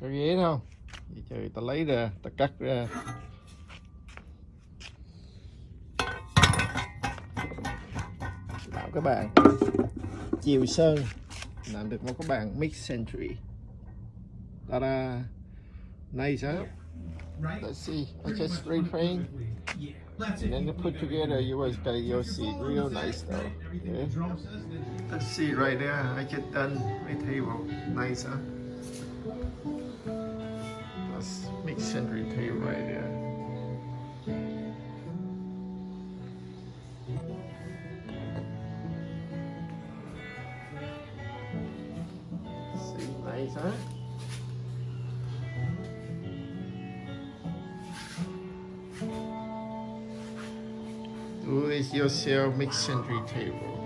Có ghế không? Vậy trời, ta lấy ra, ta cắt ra. Bảo các bạn chiều sơn làm được một cái bàn mix century. Ta-da! Nice, huh? Let's see. I just spray paint, and then to put together, you'll see real nice though. Okay. Let's see right there. I just done my table. Nice, huh? That's mix century table right there. See, nice, huh? Do it yourself mix century table.